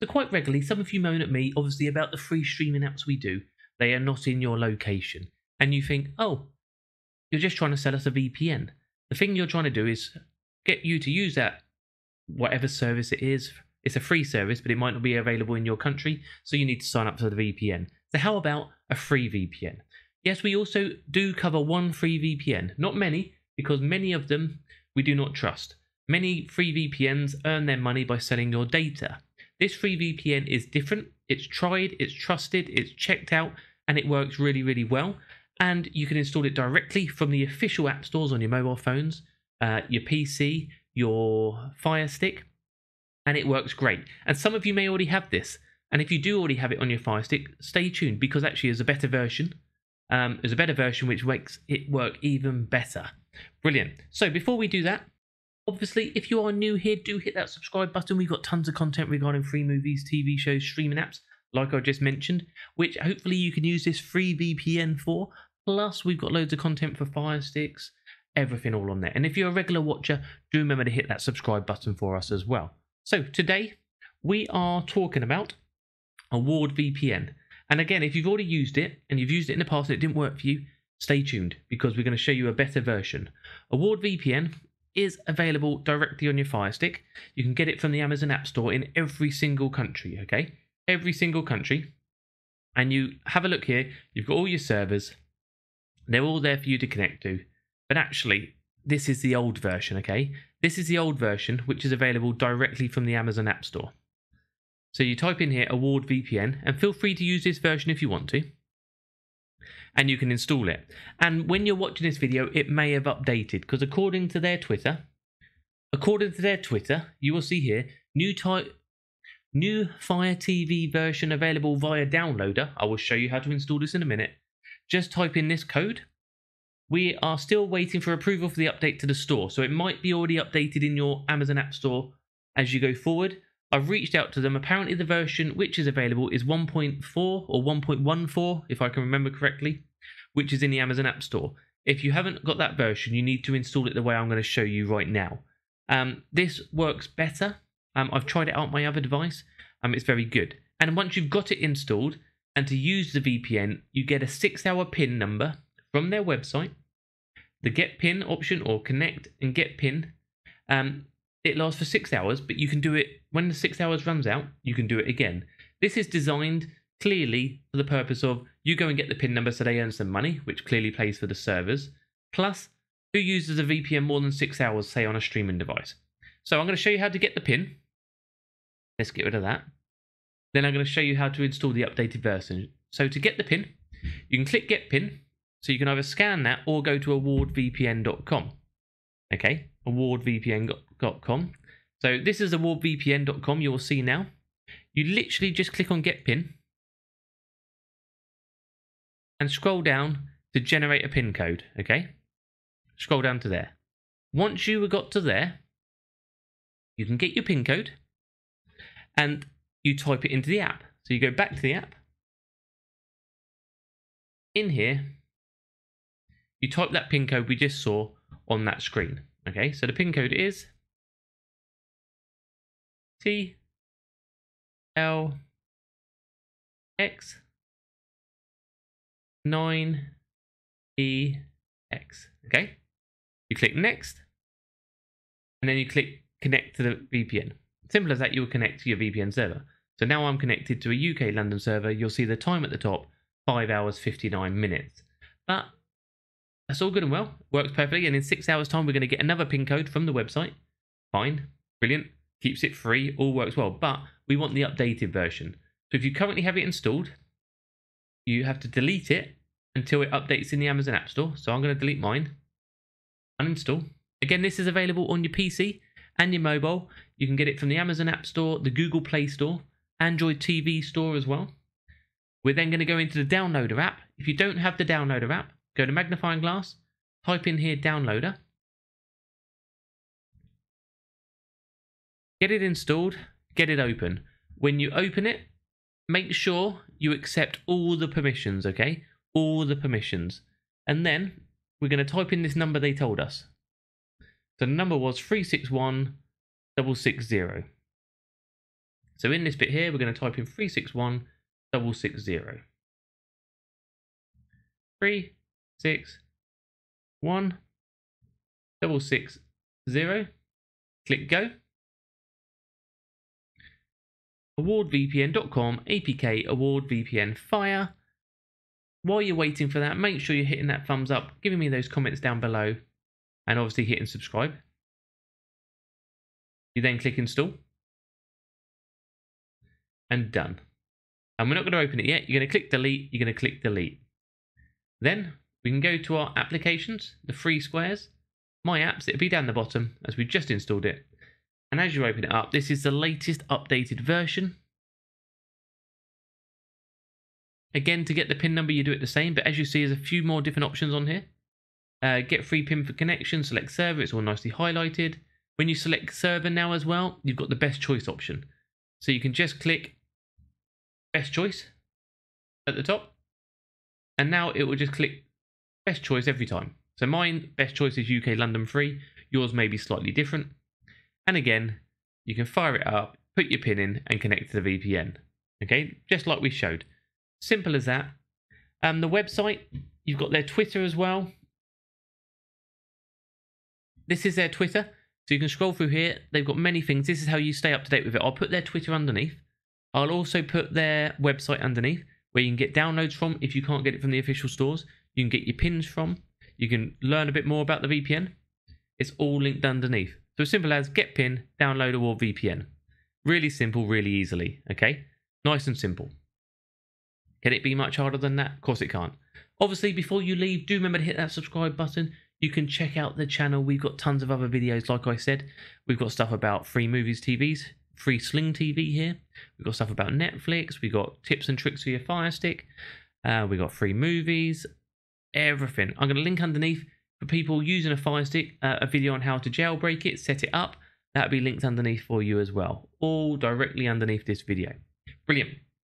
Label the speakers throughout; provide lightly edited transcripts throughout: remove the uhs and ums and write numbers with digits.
Speaker 1: So quite regularly, some of you moan at me, obviously, about the free streaming apps we do. They are not in your location. And you think, oh, you're just trying to sell us a VPN. The thing you're trying to do is get you to use that, whatever service it is. It's a free service, but it might not be available in your country, so you need to sign up for the VPN. So how about a free VPN? Yes, we also do cover one free VPN. Not many, because many of them we do not trust. Many free VPNs earn their money by selling your data. This free VPN is different. It's tried, it's trusted, it's checked out, and it works really, really well. And you can install it directly from the official app stores on your mobile phones, your PC, your Fire Stick, and it works great. And some of you may already have this. And if you do already have it on your Fire Stick, stay tuned, because actually there's a better version. There's a better version which makes it work even better. Brilliant. So before we do that, obviously, if you are new here, do hit that subscribe button. We've got tons of content regarding free movies, TV shows, streaming apps, like I just mentioned, which hopefully you can use this free VPN for. Plus, we've got loads of content for Fire Sticks, everything all on there. And if you're a regular watcher, do remember to hit that subscribe button for us as well. So today, we are talking about Award VPN. And again, if you've already used it, and you've used it in the past and it didn't work for you, stay tuned, because we're going to show you a better version. Award VPN is available directly on your Fire Stick. You can get it from the Amazon App Store in every single country, okay? Every single country. And you have a look here, you've got all your servers. They're all there for you to connect to. But actually, this is the old version, okay? This is the old version, which is available directly from the Amazon App Store. So you type in here, Award VPN, and feel free to use this version if you want to. And you can install it. And when you're watching this video, it may have updated, because according to their Twitter, you will see here, new Fire TV version available via downloader. I will show you how to install this in a minute. Just type in this code. We are still waiting for approval for the update to the store, so it might be already updated in your Amazon App Store as you go forward. I've reached out to them. Apparently the version which is available is 1.4 or 1.14, if I can remember correctly, which is in the Amazon App Store. If you haven't got that version, you need to install it the way I'm going to show you right now. This works better. I've tried it out on my other device. It's very good. And once you've got it installed, and to use the VPN, you get a 6-hour PIN number from their website. The Get PIN option, or Connect and Get PIN, it lasts for 6 hours, but you can do it when the 6 hours runs out, you can do it again. This is designed clearly for the purpose of you go and get the PIN number so they earn some money, which clearly pays for the servers, plus who uses a VPN more than 6 hours, say on a streaming device. So I'm going to show you how to get the PIN. Let's get rid of that. Then I'm going to show you how to install the updated version. So to get the PIN, you can click Get PIN. So you can either scan that or go to awardvpn.com. Okay, awardvpn.com. So this is awardvpn.com, you will see now. You literally just click on Get PIN and scroll down to generate a PIN code, okay? Scroll down to there. Once you got to there, you can get your PIN code and you type it into the app. So you go back to the app. In here, you type that PIN code we just saw on that screen. Okay, so the PIN code is TLX9EX. Okay, you click Next, and then you click Connect to the VPN. Simple as that, you'll connect to your VPN server. So now I'm connected to a UK London server. You'll see the time at the top, 5 hours 59 minutes. But that's all good and well, works perfectly, and in 6 hours time we're going to get another PIN code from the website. Fine, brilliant, keeps it free, all works well, but we want the updated version. So if you currently have it installed, you have to delete it until it updates in the Amazon App Store. So I'm going to delete mine, uninstall. Again, this is available on your PC and your mobile. You can get it from the Amazon App Store, the Google Play Store, Android TV Store as well. We're then going to go into the downloader app. If you don't have the downloader app, go to magnifying glass, type in here downloader. Get it installed, get it open. When you open it, make sure you accept all the permissions, okay? All the permissions. And then we're going to type in this number they told us. So the number was 361660. So in this bit here, we're going to type in 361.660. 361.660. Click go. awardvpn.com APK award VPN fire. While you're waiting for that, make sure you're hitting that thumbs up, giving me those comments down below, and obviously hitting subscribe. You then click install. And done. And we're not going to open it yet. You're going to click delete. You're going to click delete. Then we can go to our applications, the free squares, my apps. It'll be down the bottom as we just installed it. And as you open it up, this is the latest updated version. Again, to get the PIN number, you do it the same, but as you see, there's a few more different options on here. Get free PIN for connection, select server, it's all nicely highlighted. When you select server now as well, you've got the best choice option. So you can just click best choice at the top, and now it will just click best choice every time. So mine, best choice is UK London free, yours may be slightly different. And again, you can fire it up, put your PIN in, and connect to the VPN. Okay, just like we showed. Simple as that. The website, you've got their Twitter as well. This is their Twitter. So you can scroll through here. They've got many things. This is how you stay up to date with it. I'll put their Twitter underneath. I'll also put their website underneath where you can get downloads from if you can't get it from the official stores. You can get your pins from. You can learn a bit more about the VPN. It's all linked underneath. So as simple as get pin, download award VPN. Really simple, really easily. Okay? Nice and simple. Can it be much harder than that? Of course it can't. Obviously, before you leave, do remember to hit that subscribe button. You can check out the channel. We've got tons of other videos, like I said. We've got stuff about free movies, TVs, free Sling TV here. We've got stuff about Netflix. We've got tips and tricks for your Fire Stick. We've got free movies, everything. I'm going to link underneath for people using a Fire Stick, a video on how to jailbreak it, set it up. That'll be linked underneath for you as well, all directly underneath this video. Brilliant.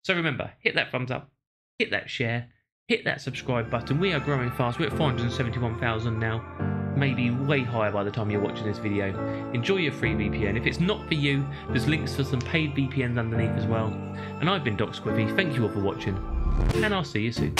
Speaker 1: So remember, hit that thumbs up, hit that share, hit that subscribe button. We are growing fast. We're at 471,000 now, maybe way higher by the time you're watching this video. Enjoy your free VPN. If it's not for you, there's links for some paid VPNs underneath as well. And I've been Doc Squiffy. Thank you all for watching, and I'll see you soon.